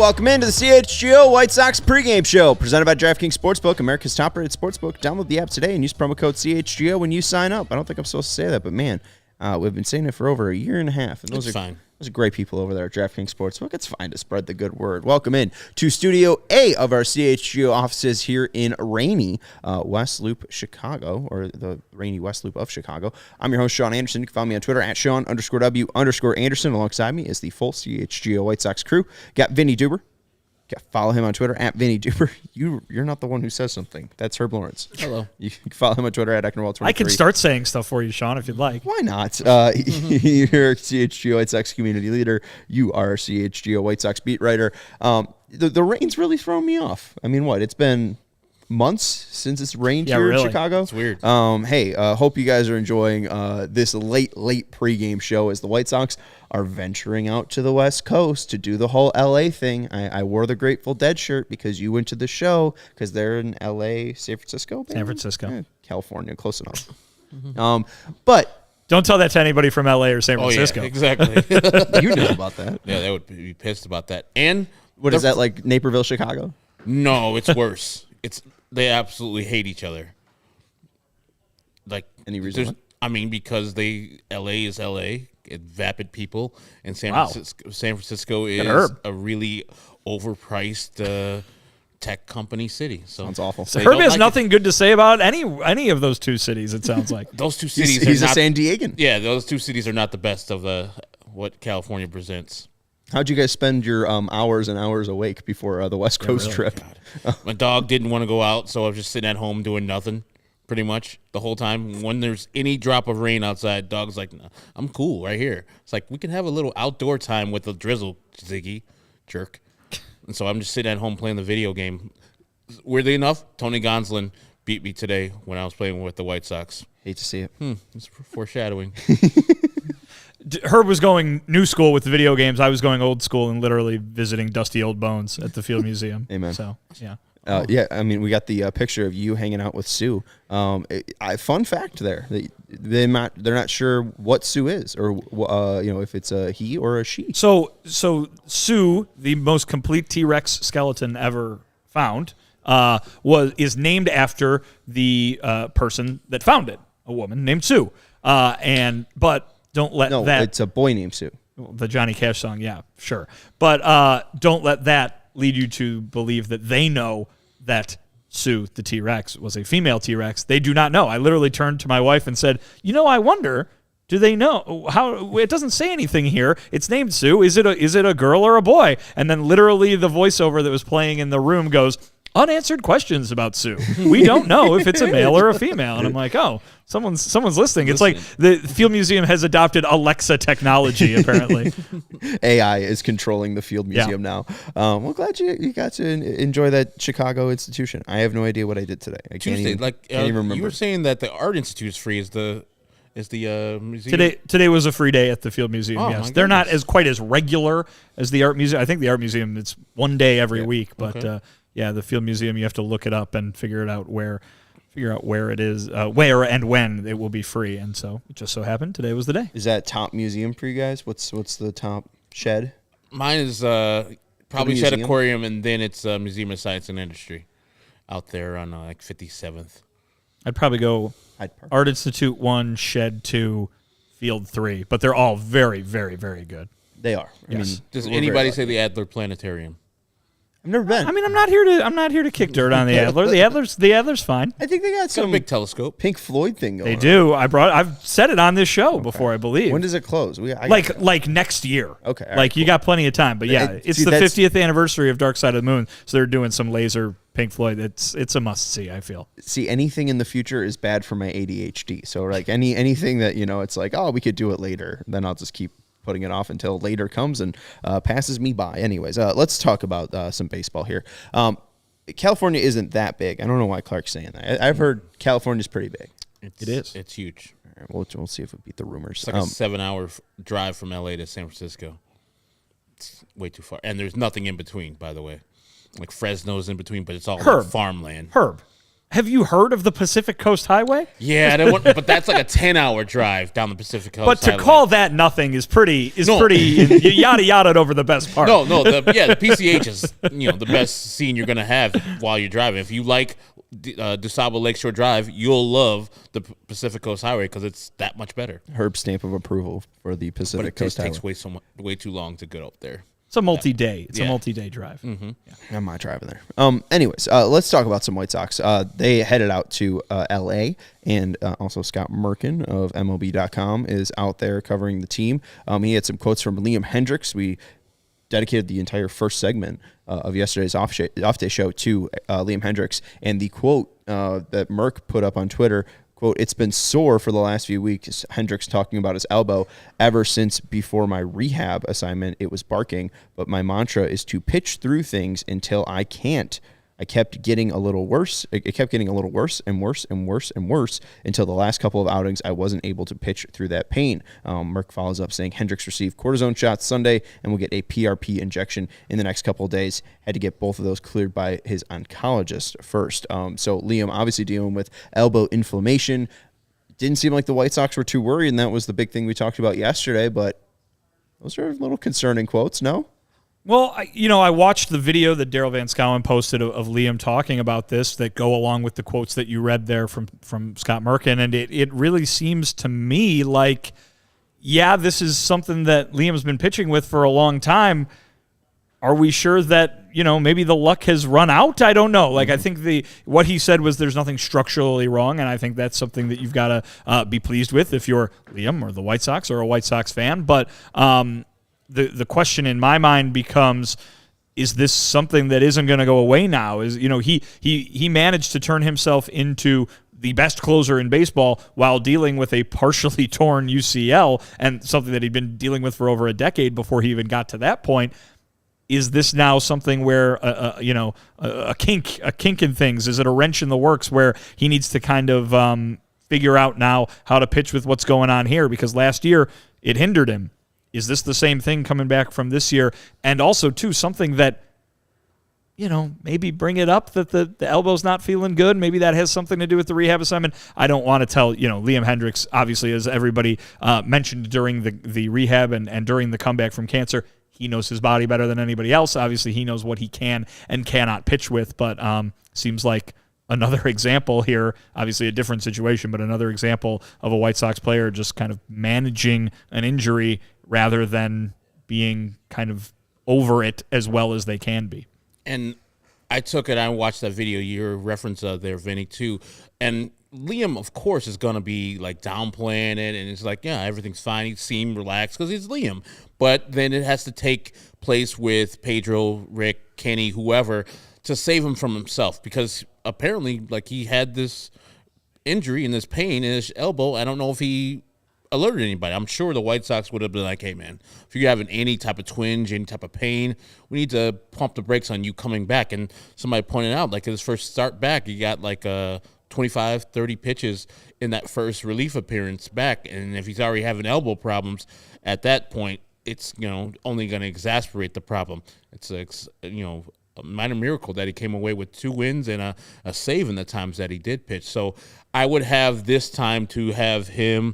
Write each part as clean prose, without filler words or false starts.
welcome into the CHGO White Sox pregame show, presented by DraftKings Sportsbook, America's top-rated sportsbook. Download the app today and use promo code CHGO when you sign up. I don't think I'm supposed to say that, but man, we've been saying it for over a year and a half. And those are fine. Those are great people over there at DraftKings Sportsbook. It's fine to spread the good word. Welcome in to Studio A of our CHGO offices here in rainy West Loop, Chicago, or the rainy West Loop of Chicago. I'm your host, Sean Anderson. You can follow me on Twitter at Sean_W_Anderson. Alongside me is the full CHGO White Sox crew. Got Vinnie Duber. Follow him on Twitter at Vinnie Duber. You're not the one who says something. That's Herb Lawrence. Hello. You can follow him on Twitter at Ecknerwall23. I can start saying stuff for you, Sean, if you'd like. Why not? You're CHGO White Sox community leader. You are CHGO White Sox beat writer. The rain's really thrown me off. I mean, what? It's been months since it's rained here in Chicago. It's weird. Hope you guys are enjoying this late pregame show as the White Sox are venturing out to the West Coast to do the whole LA thing. I wore the Grateful Dead shirt because you went to the show because they're in LA, San Francisco. San Francisco. California, close enough. But don't tell that to anybody from LA or San Francisco. Yeah, exactly. You know about that. Yeah, they would be pissed about that. And what is that, like Naperville, Chicago? No, it's worse. They absolutely hate each other. Like, any reason? Because LA is LA. It's vapid people, and San Francisco is a really overpriced tech company city. So sounds awful. So Herb has nothing good to say about any of those two cities. It sounds like those two cities. He's a San Diegan. Yeah, those two cities are not the best of what California presents. How'd you guys spend your hours and hours awake before the West Coast trip? My dog didn't want to go out, so I was just sitting at home doing nothing pretty much the whole time. When there's any drop of rain outside, dog's like, no, I'm cool right here. It's like, we can have a little outdoor time with the drizzle, Ziggy, jerk. And so I'm just sitting at home playing the video game. Weirdly enough, Tony Gonsolin beat me today when I was playing with the White Sox. Hate to see it. It's foreshadowing. Herb was going new school with the video games. I was going old school and literally visiting dusty old bones at the Field Museum. Amen. So, yeah. We got the picture of you hanging out with Sue. Fun fact there. They're not sure what Sue is or, if it's a he or a she. So Sue, the most complete T-Rex skeleton ever found, is named after the person that found it, a woman named Sue. But don't let that... No, it's a boy named Sue. The Johnny Cash song, yeah, sure. But don't let that lead you to believe that they know that Sue, the T-Rex, was a female T-Rex. They do not know. I literally turned to my wife and said, I wonder, do they know? How? It doesn't say anything here. It's named Sue. Is it a girl or a boy? And then literally the voiceover that was playing in the room goes, unanswered questions about Sue. We don't know if it's a male or a female. And I'm like, oh, someone's listening. It's like the Field Museum has adopted Alexa technology, apparently. AI is controlling the Field Museum now. Well, glad you got to enjoy that Chicago institution. I have no idea what I did today. I can't even remember. You were saying that the Art Institute is free. Is the museum? Today was a free day at the Field Museum. Yes, they're not quite as regular as the Art Museum. I think the Art Museum, it's one day every week, but. Okay. The Field Museum, you have to look it up and figure out where it is, where and when it will be free. And so it just so happened today was the day. Is that top museum for you guys? What's the top shed? Mine is probably Shed Aquarium, and then it's Museum of Science and Industry out there on 57th. I'd probably go Art Institute 1, Shed 2, Field 3, but they're all very, very, very good. They are. Yes. Does anybody say the Adler Planetarium? I've never been. I'm not here to kick dirt on the Adler. The Adler's fine. I think they got some big telescope, Pink Floyd thing going. They do. I've said it on this show before, I believe. When does it close? Like next year. Okay. Like you got plenty of time, but it's the 50th anniversary of Dark Side of the Moon, so they're doing some laser Pink Floyd. It's a must see. I feel. See, anything in the future is bad for my ADHD. So like anything that it's like, oh, we could do it later, then I'll just keep putting it off until later comes and passes me by. Anyways, let's talk about some baseball here. California isn't that big. I don't know why Clark's saying that. I've heard California's pretty big. It is. It's huge. All right, we'll see if we beat the rumors. It's like a 7-hour drive from LA to San Francisco. It's way too far. And there's nothing in between, by the way. Like Fresno's in between, but it's all farmland. Herb, Have you heard of the Pacific Coast Highway? Yeah, but that's like a 10-hour drive down the Pacific Coast. But to Highway. call that nothing is pretty you yada yada over the best part. No, the PCH is the best scene you're gonna have while you're driving. If you like DuSable Lakeshore Drive, you'll love the Pacific Coast Highway because it's that much better. Herb stamp of approval for the Pacific Coast Highway. But it takes way too long to get up there. It's a multi-day. It's a multi-day drive. Mm-hmm. Yeah. I'm not driving there. Anyways, let's talk about some White Sox. They headed out to L.A., and also Scott Merkin of MLB.com is out there covering the team. He had some quotes from Liam Hendriks. We dedicated the entire first segment of yesterday's off-day show to Liam Hendriks, and the quote that Merck put up on Twitter, quote, "It's been sore for the last few weeks." Hendricks talking about his elbow. "Ever since before my rehab assignment, it was barking, but my mantra is to pitch through things until I can't. I kept getting a little worse. It kept getting a little worse and worse and worse and worse until the last couple of outings I wasn't able to pitch through that pain." Merck follows up saying Hendricks received cortisone shots Sunday and will get a PRP injection in the next couple of days. Had to get both of those cleared by his oncologist first. So Liam obviously dealing with elbow inflammation. Didn't seem like the White Sox were too worried, and that was the big thing we talked about yesterday, but those are a little concerning quotes, no? Well, I watched the video that Daryl Van Schouwen posted of Liam talking about this that go along with the quotes that you read there from Scott Merkin, and it really seems to me like, this is something that Liam's been pitching with for a long time. Are we sure that, maybe the luck has run out? I don't know. I think what he said was there's nothing structurally wrong, and I think that's something that you've got to be pleased with if you're Liam or the White Sox or a White Sox fan. But the question in my mind becomes, is this something that isn't going to go away now? He managed to turn himself into the best closer in baseball while dealing with a partially torn UCL and something that he'd been dealing with for over a decade before he even got to that point. Is this now something where a kink in things? Is it a wrench in the works where he needs to kind of figure out now how to pitch with what's going on here? Because last year it hindered him. Is this the same thing coming back from this year? And also, too, something that, maybe bring it up that the elbow's not feeling good. Maybe that has something to do with the rehab assignment. I don't want to tell, Liam Hendriks, obviously, as everybody mentioned during the rehab and during the comeback from cancer, he knows his body better than anybody else. Obviously, he knows what he can and cannot pitch with, but seems like another example here, obviously a different situation, but another example of a White Sox player just kind of managing an injury rather than being kind of over it as well as they can be. And I watched that video, your reference there, Vinnie, too. And Liam, of course, is going to be downplaying it, and it's everything's fine. He seemed relaxed because he's Liam. But then it has to take place with Pedro, Rick, Kenny, whoever, to save him from himself, because apparently he had this injury and this pain in his elbow. I don't know if he alerted anybody. I'm sure the White Sox would have been like, hey, man, if you're having any type of twinge, any type of pain, we need to pump the brakes on you coming back. And somebody pointed out, his first start back, he got 25, 30 pitches in that first relief appearance back. And if he's already having elbow problems at that point, it's, only going to exacerbate the problem. It's, a minor miracle that he came away with 2 wins and a save in the times that he did pitch. So I would have this time to have him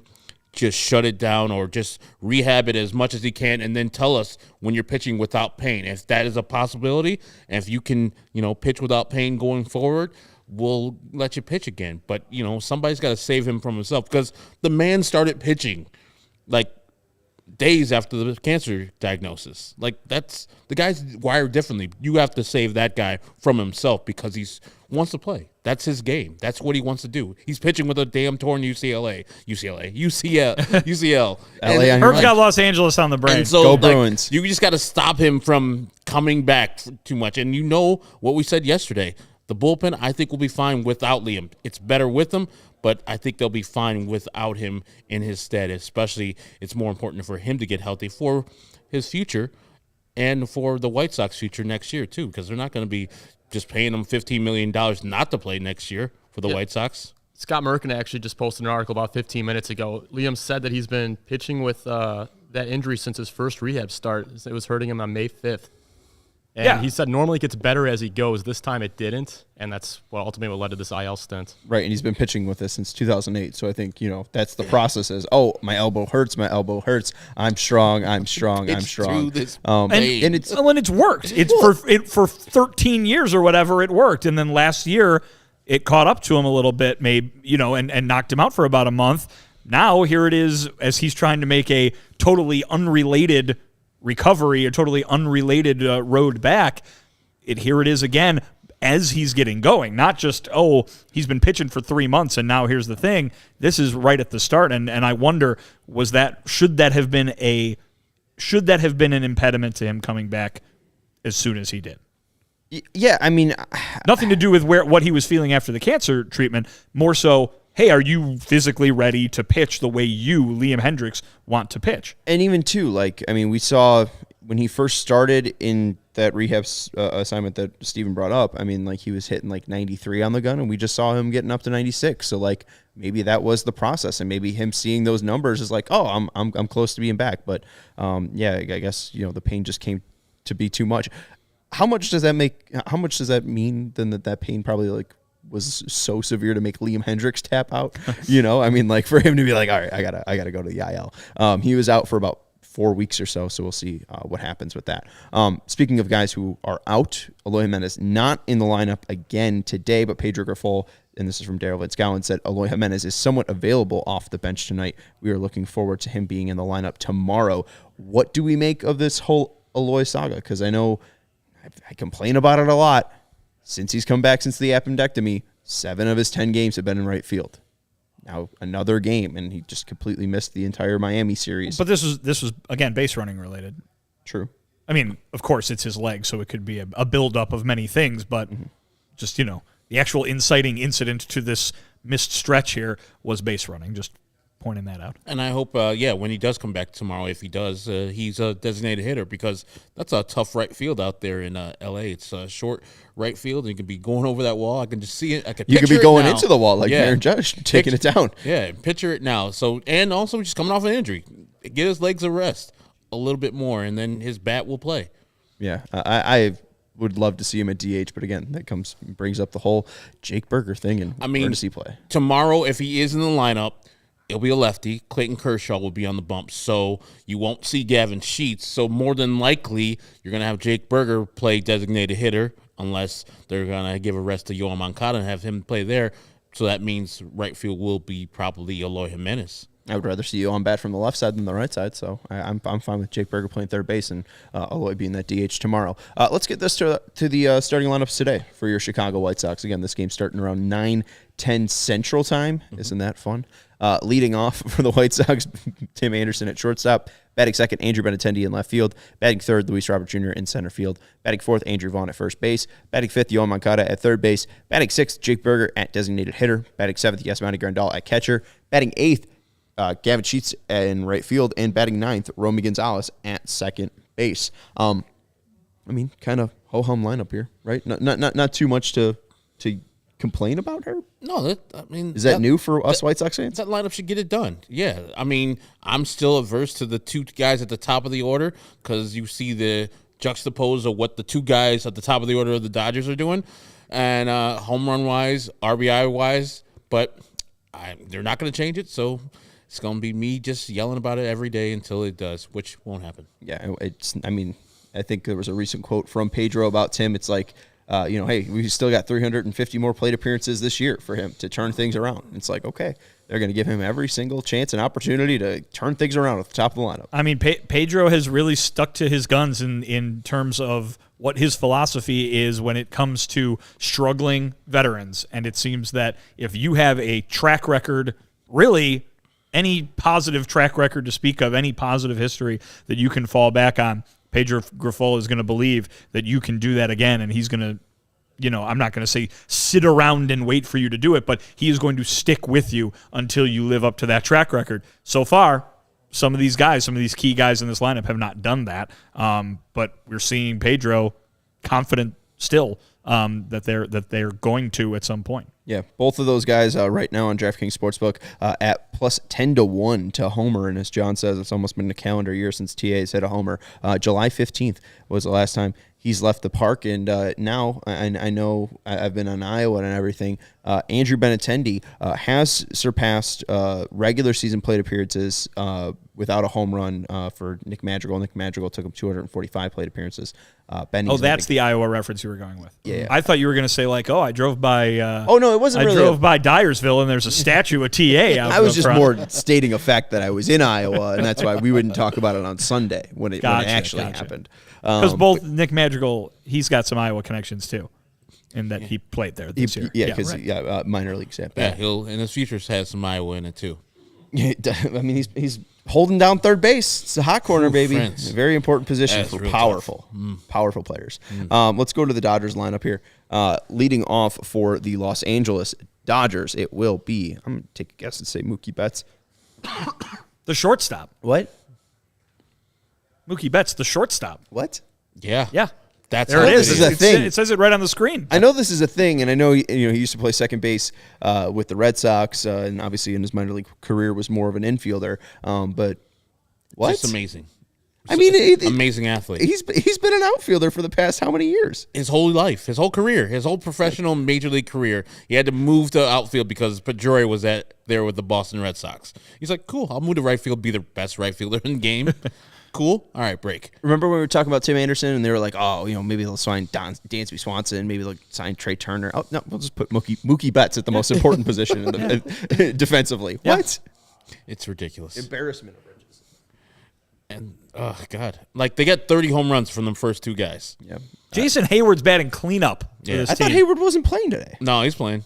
just shut it down or just rehab it as much as he can, and then tell us when you're pitching without pain. If that is a possibility, and if you can, pitch without pain going forward, we'll let you pitch again. But, somebody's got to save him from himself, because the man started pitching days after the cancer diagnosis. That's the guy's wired differently. You have to save that guy from himself because he wants to play. That's his game. That's what he wants to do. He's pitching with a damn torn UCL. Herb's got Los Angeles on the brain. And so, Go Bruins. You just got to stop him from coming back too much. And you know what we said yesterday. The bullpen, I think, will be fine without Liam. It's better with him, but I think they'll be fine without him in his stead. Especially, it's more important for him to get healthy for his future and for the White Sox future next year, too, because they're not going to be just paying him $15 million not to play next year for the White Sox. Scott Merkin actually just posted an article about 15 minutes ago. Liam said that he's been pitching with that injury since his first rehab start. It was hurting him on May 5th. And Yeah. he said normally it gets better as he goes. This time it didn't, and that's what ultimately led to this IL stint. Right, and he's been pitching with this since 2008. So I think, that's the process is, oh, my elbow hurts. I'm strong. Through this And pain. it's worked. It's for 13 years or whatever it worked, and then last year it caught up to him a little bit, maybe and knocked him out for about a month. Now here it is as he's trying to make a totally unrelated recovery, a totally unrelated road back. Here it is again as he's getting going. Not just he's been pitching for 3 months and now here's the thing. This is right at the start, and I wonder should that have been an impediment to him coming back as soon as he did? Yeah, I mean, nothing to do with what he was feeling after the cancer treatment. More so, hey, are you physically ready to pitch the way you, Liam Hendriks, want to pitch? and even too, we saw when he first started in that rehab assignment that Steven brought up. He was hitting 93 on the gun, and we just saw him getting up to 96. So maybe that was the process, and maybe him seeing those numbers is I'm close to being back. But yeah, I guess the pain just came to be too much. How much does that mean then that pain probably was so severe to make Liam Hendriks tap out? For him to be all right, I gotta go to the IL. He was out for about 4 weeks or so we'll see what happens with that. Speaking of guys who are out, Eloy Jimenez not in the lineup again today, but Pedro Grifol, and this is from Daryl Vitzgowan, said Eloy Jimenez is somewhat available off the bench tonight. We are looking forward to him being in the lineup tomorrow. What do we make of this whole Eloy saga? Because I know I complain about it a lot. Since he's come back since the appendectomy, 7 of his 10 games have been in right field. Now another game, and he just completely missed the entire Miami series. But this was again base running related. True. Of course it's his leg, so it could be a buildup of many things, but just the actual inciting incident to this missed stretch here was base running. Just pointing that out. And I hope, when he does come back tomorrow, if he does, he's a designated hitter, because that's a tough right field out there in L.A. It's a short right field, and you could be going over that wall. I can just see it. You could be going into the wall like Aaron Judge, taking it down. Yeah, picture it now. So, and also just coming off an injury. Get his legs a rest a little bit more, and then his bat will play. Yeah, I would love to see him at DH, but again, that brings up the whole Jake Berger thing, and where does he play? Tomorrow, if he is in the lineup, it'll be a lefty. Clayton Kershaw will be on the bump, so you won't see Gavin Sheets. So more than likely, you're going to have Jake Berger play designated hitter, unless they're going to give a rest to Yoan Moncada and have him play there. So that means right field will be probably Eloy Jimenez. I would rather see you on bat from the left side than the right side, so I'm fine with Jake Berger playing third base and Eloy being that DH tomorrow. Let's get this to the starting lineups today for your Chicago White Sox. Again, this game's starting around 9:10 Central Time. Isn't that fun? Leading off for the White Sox, Tim Anderson at shortstop. Batting second, Andrew Benintendi in left field. Batting third, Luis Robert Jr. in center field. Batting fourth, Andrew Vaughn at first base. Batting fifth, Yoan Moncada at third base. Batting sixth, Jake Berger at designated hitter. Batting seventh, Yasmani Grandal at catcher. Batting eighth, Gavin Sheets in right field. And batting ninth, Romy Gonzalez at second base. Kind of ho-hum lineup here, right? Not too much to complain about her. No, is that new for us White Sox fans? That lineup should get it done. Yeah, I'm still averse to the 2 guys at the top of the order, because you see the juxtapose of what the 2 guys at the top of the order of the Dodgers are doing, and home run wise, RBI wise, but they're not going to change it. So it's going to be me just yelling about it every day until it does, which won't happen. Yeah, I think there was a recent quote from Pedro about Tim. It's like, hey, we still got 350 more plate appearances this year for him to turn things around. It's like, okay, they're going to give him every single chance and opportunity to turn things around at the top of the lineup. Pedro has really stuck to his guns in terms of what his philosophy is when it comes to struggling veterans. And it seems that if you have a track record, really any positive track record to speak of, any positive history that you can fall back on, Pedro Grifol is going to believe that you can do that again, and he's going to, I'm not going to say sit around and wait for you to do it, but he is going to stick with you until you live up to that track record. So far, some of these key guys in this lineup have not done that, but we're seeing Pedro confident still that they're going to at some point. Yeah, both of those guys right now on DraftKings Sportsbook at plus 10-1 to homer. And as John says, it's almost been a calendar year since TA has hit a homer. July 15th was the last time he's left the park. And now I know I've been on Iowa and everything. Andrew Benintendi has surpassed regular season plate appearances without a home run for Nick Madrigal. Nick Madrigal took him 245 plate appearances. That's the Iowa reference you were going with. Yeah. I thought you were going to say I drove by. Oh no, it wasn't. I drove by Dyersville and there's a statue of TA. I was just more stating a fact that I was in Iowa, and that's why we wouldn't talk about it on Sunday when it actually happened. Because both Nick Madrigal, he's got some Iowa connections too, in that he played there this year. Yeah, because minor leagues. Yeah, he'll in his future has some Iowa in it too. I mean, he's holding down third base. It's a hot corner, baby. Friends. A very important position That's for real powerful players. Let's go to the Dodgers lineup here. Leading off for the Los Angeles Dodgers, it will be, I'm going to take a guess and say Mookie Betts. The shortstop. What? Mookie Betts, the shortstop. What? Yeah. That's there how it is. This is a thing. It says it right on the screen. I know this is a thing, and I know he used to play second base with the Red Sox, and obviously in his minor league career was more of an infielder. But what? Just amazing. I mean, amazing athlete. He's been an outfielder for the past how many years? His whole life, his whole career, his whole professional major league career. He had to move to outfield because Pedroia was there with the Boston Red Sox. He's like, cool, I'll move to right field, be the best right fielder in the game. Cool. All right, break. Remember when we were talking about Tim Anderson and they were like, oh, maybe they'll sign Dansby Swanson, maybe they'll sign Trey Turner. Oh, no, we'll just put Mookie Betts at the most important position defensively. Yeah. What? It's ridiculous. Embarrassment of riches. And, oh, God. Like, they got 30 home runs from them first two guys. Yeah. Jason Hayward's batting cleanup for Yeah. this I thought team. Hayward wasn't playing today. No, he's playing.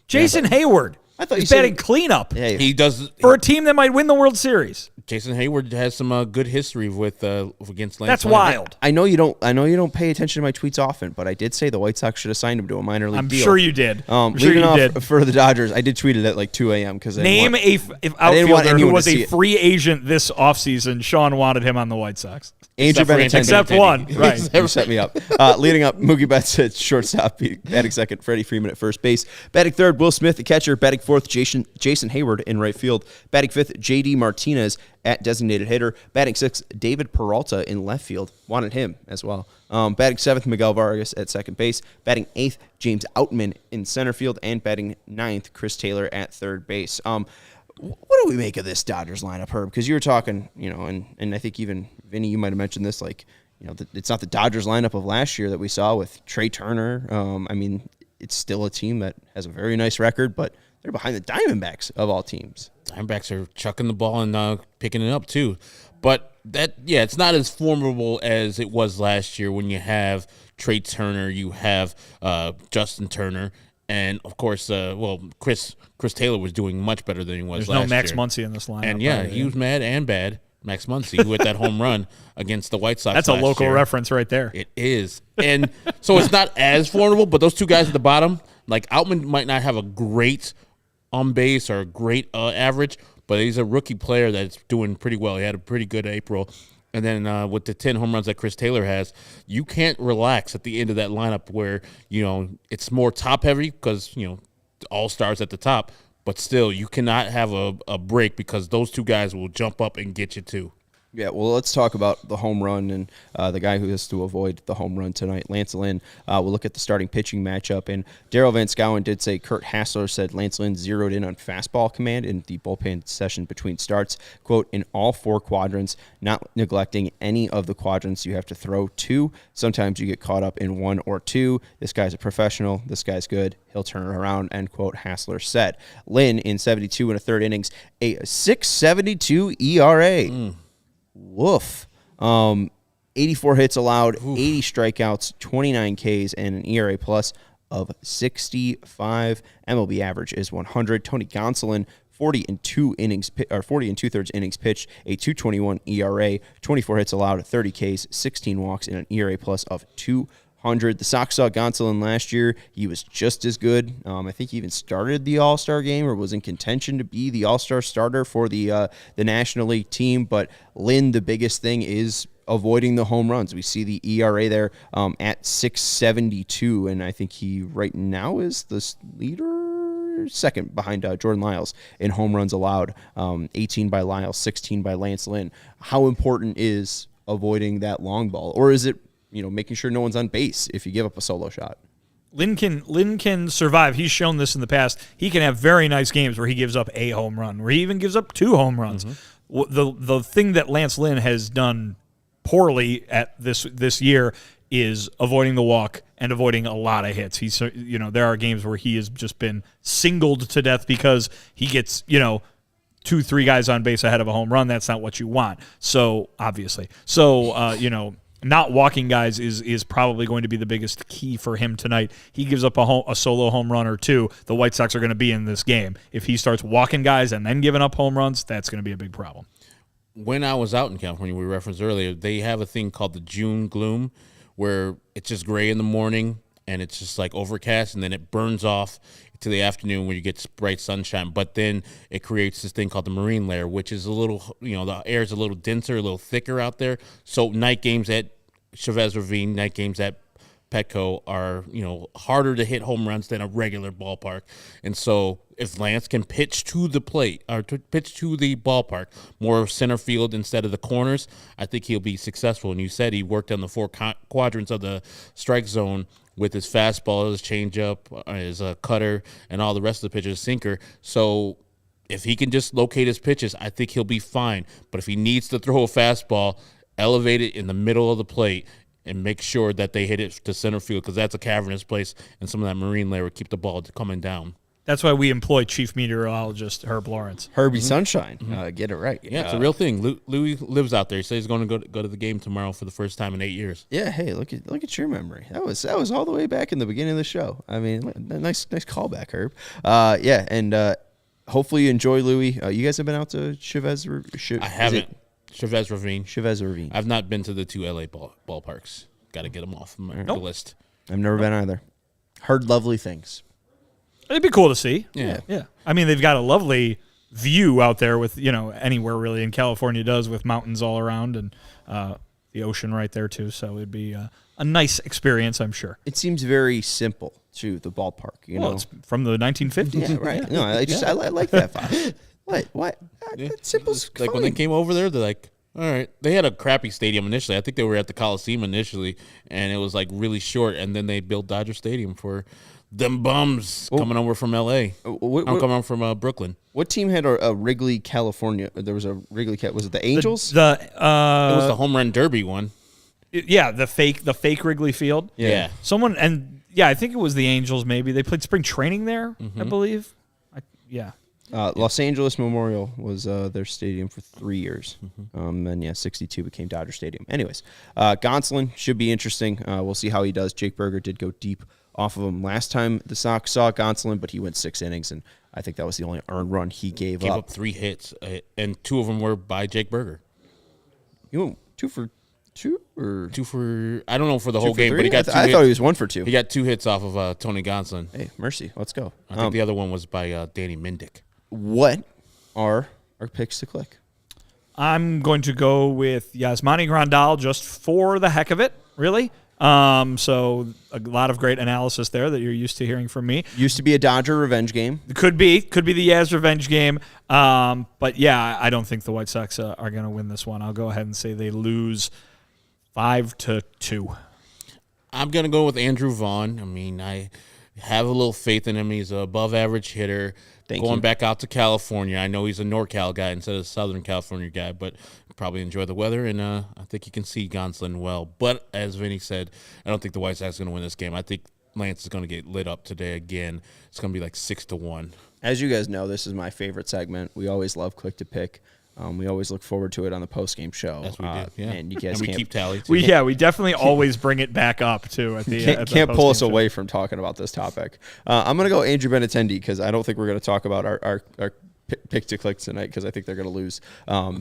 Jason Hayward I thought you is said- batting cleanup Hey, He does. for a team that might win the World Series. Jason Hayward has some good history with against Lance That's Lynn. wild. I know you don't pay attention to my tweets often, but I did say the White Sox should have signed him to a minor league I'm deal. sure you did. I'm sure Leading you off did. for the Dodgers, I did tweet it at like 2 a.m. because Name I if outfielder who anyone was to see a it. free agent this offseason. Sean wanted him on the White Sox. Andrew Except for Benintendi. Except one. Right. You set me up. Leading up, Mookie Betts at shortstop, batting second, Freddie Freeman at first base. Batting third, Will Smith, the catcher. Batting fourth, Jason Hayward in right field. Batting fifth, J.D. Martinez at designated hitter. Batting sixth, David Peralta in left field. Wanted him as well. Batting seventh, Miguel Vargas at second base. Batting eighth, James Outman in center field. And batting ninth, Chris Taylor at third base. What do we make of this Dodgers lineup, Herb? Because you were talking, and I think even Vinnie, you might have mentioned this, like, it's not the Dodgers lineup of last year that we saw with Trey Turner. I mean, it's still a team that has a very nice record, but they're behind the Diamondbacks of all teams. Diamondbacks are chucking the ball and picking it up too. But it's not as formidable as it was last year when you have Trey Turner, you have Justin Turner, and of course, Chris Taylor was doing much better than he was There's last year. no Max Muncy in this lineup. And he was mad and bad. Max Muncy with that home run against the White Sox. That's a last local year. reference right there. It is. And so it's not as formidable, but those two guys at the bottom, like Outman might not have a great on base or a great average, but he's a rookie player that's doing pretty well. He had a pretty good April. And then with the 10 home runs that Chris Taylor has, you can't relax at the end of that lineup where, it's more top heavy because, all-stars at the top. But still, you cannot have a break because those two guys will jump up and get you too. Yeah, well, let's talk about the home run and the guy who has to avoid the home run tonight, Lance Lynn. We'll look at the starting pitching matchup. And Daryl Van Schouwen did say Kurt Hassler said Lance Lynn zeroed in on fastball command in the bullpen session between starts. Quote, in all four quadrants, not neglecting any of the quadrants you have to throw to. Sometimes you get caught up in one or two. This guy's a professional. This guy's good. He'll turn it around, end quote, Hassler said. Lynn, in 72 and a third innings, a 6.72 ERA. Woof. 84 hits allowed, 80 strikeouts, 29 Ks, and an ERA plus of 65. MLB average is 100. Tony Gonsolin, 40 and 2/3 innings pitched, a 2.21 ERA, 24 hits allowed, 30 Ks, 16 walks, and an ERA plus of 200. The Sox saw Gonsolin last year. He was just as good. I think he even started the All-Star game or was in contention to be the All-Star starter for the National League team. But Lynn, the biggest thing is avoiding the home runs. We see the ERA there at 6.72, and I think he right now is the leader, second behind Jordan Lyles in home runs allowed. 18 by Lyles, 16 by Lance Lynn. How important is avoiding that long ball, or is it making sure no one's on base if you give up a solo shot? Lynn can survive. He's shown this in the past. He can have very nice games where he gives up a home run, where he even gives up 2 home runs. The thing that Lance Lynn has done poorly at this year is avoiding the walk and avoiding a lot of hits. He's there are games where he has just been singled to death because he gets 2-3 guys on base ahead of a home run. That's not what you want. So obviously, not walking guys is probably going to be the biggest key for him tonight. He gives up a solo home run or 2. The White Sox are going to be in this game. If he starts walking guys and then giving up home runs, that's going to be a big problem. When I was out in California, we referenced earlier, they have a thing called the June gloom, where it's just gray in the morning and it's just like overcast, and then it burns off to the afternoon when you get bright sunshine. But then it creates this thing called the marine layer, which is a little, the air is a little denser, a little thicker out there. So night games at Chavez Ravine, night games at Petco are, harder to hit home runs than a regular ballpark. And so if Lance can pitch to the plate or pitch to the ballpark, more center field instead of the corners, I think he'll be successful. And you said he worked on the 4 quadrants of the strike zone with his fastball, his changeup, his cutter, and all the rest of the pitches, sinker. So if he can just locate his pitches, I think he'll be fine. But if he needs to throw a fastball, elevate it in the middle of the plate and make sure that they hit it to center field, because that's a cavernous place, and some of that marine layer will keep the ball coming down. That's why we employ Chief Meteorologist Herb Lawrence. Herbie Sunshine. Get it right. Yeah, it's a real thing. Louis lives out there. He says he's going to go to the game tomorrow for the first time in 8 years. Yeah, hey, look at your memory. That was all the way back in the beginning of the show. I mean, nice callback, Herb. And hopefully you enjoy Louis. You guys have been out to Chavez? I haven't. Chavez Ravine. Chavez Ravine. I've not been to the 2 LA ballparks. Got to get them off the list. I've never been either. Heard lovely things. It'd be cool to see. Yeah. I mean, they've got a lovely view out there with, anywhere really in California does, with mountains all around and the ocean right there too. So it'd be a nice experience, I'm sure. It seems very simple to the ballpark. It's from the 1950s. Yeah, right. No, I like that vibe. What? That simple's like fine. when they came over there, they're like, all right. They had a crappy stadium initially. I think they were at the Coliseum initially, and it was like really short. And then they built Dodger Stadium for them bums coming over from L.A. I'm coming over from Brooklyn. What team had a Wrigley, California? There was a Wrigley. Was it the Angels? It was the home run derby one. The fake Wrigley Field. Yeah. I think it was the Angels. Maybe they played spring training there. I believe. Los Angeles Memorial was their stadium for 3 years. And 62 became Dodger Stadium. Anyways, Gonsolin should be interesting. We'll see how he does. Jake Berger did go deep off of him last time the Sox saw Gonsolin, but he went 6 innings, and I think that was the only earned run he gave up. Gave up 3 hits, and 2 of them were by Jake Berger. You went 2 for 2 or 2 for, I don't know for the whole game, 3? but he got 2 hits. I thought he was 1 for 2. He got 2 hits off of Tony Gonsolin. Hey, mercy. Let's go. I think the other one was by Danny Mendick. What are our picks to click? I'm going to go with Yasmani Grandal just for the heck of it, really. So a lot of great analysis there that you're used to hearing from me. Used to be a Dodger revenge game. Could be the Yaz revenge game. But yeah, I don't think the White Sox are going to win this one. I'll go ahead and say they lose 5-2. I'm going to go with Andrew Vaughn. I mean, I have a little faith in him. He's an above-average hitter. Going back out to California. I know he's a NorCal guy instead of a Southern California guy, but probably enjoy the weather, and I think he can see Gonsolin well. But as Vinnie said, I don't think the White Sox are going to win this game. I think Lance is going to get lit up today again. It's going to be like 6-1. As you guys know, this is my favorite segment. We always love Click to Pick. We always look forward to it on the post-game show. Yes, we do. Yeah. And you guys we can't, keep tally, too. We definitely always bring it back up, too. At the can't pull us show. away from talking about this topic. I'm going to go Andrew Benintendi because I don't think we're going to talk about our pick to click tonight because I think they're going to lose.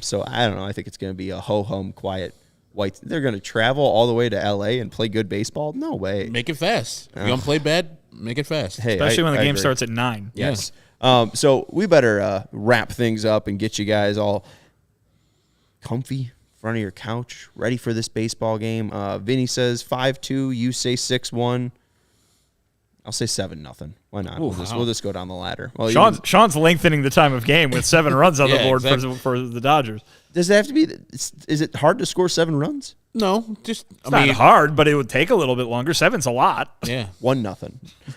So I don't know. I think it's going to be a ho-hum, quiet White. They're going to travel all the way to L.A. and play good baseball? No way. Make it fast. You want to play bad? Make it fast. Hey, especially when the game agree. starts at 9. Yes. So we better wrap things up and get you guys all comfy, front of your couch, ready for this baseball game. Vinny says 5-2. You say 6-1. I'll say 7-0. Why not? We'll just go down the ladder. Well, Sean's lengthening the time of game with 7 runs on the board for the Dodgers. Does it have to be? Is it hard to score 7 runs? No, just It's not hard, but it would take a little bit longer. 7's a lot. Yeah, 1-0.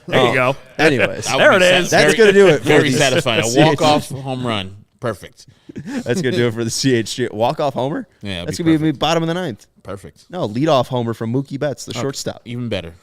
There you go. Anyways, there it is. That's going to do it. Very satisfying. A walk-off home run. Perfect. That's going to do it for the CHG. Walk-off homer? Yeah, that's going to be bottom of the 9th. Perfect. No, lead-off homer from Mookie Betts, the shortstop. Even better.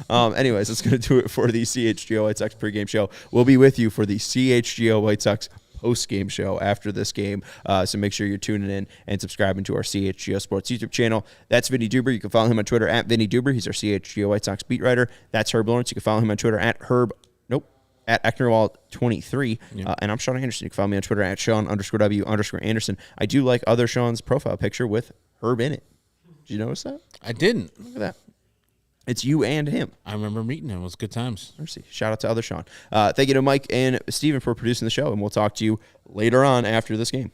Anyways, that's going to do it for the CHGO White Sox pregame show. We'll be with you for the CHGO White Sox post-game show after this game. So make sure you're tuning in and subscribing to our CHGO Sports YouTube channel. That's Vinnie Duber. You can follow him on Twitter at Vinnie Duber. He's our CHGO White Sox beat writer. That's Herb Lawrence. You can follow him on Twitter at Ecknerwall23. And I'm Sean Anderson. You can follow me on Twitter at Sean_W_Anderson. I do like other Sean's profile picture with Herb in it. Did you notice that? I didn't. Look at that. It's you and him. I remember meeting him. It was good times. Mercy. Shout out to other Sean. Thank you to Mike and Steven for producing the show, and we'll talk to you later on after this game.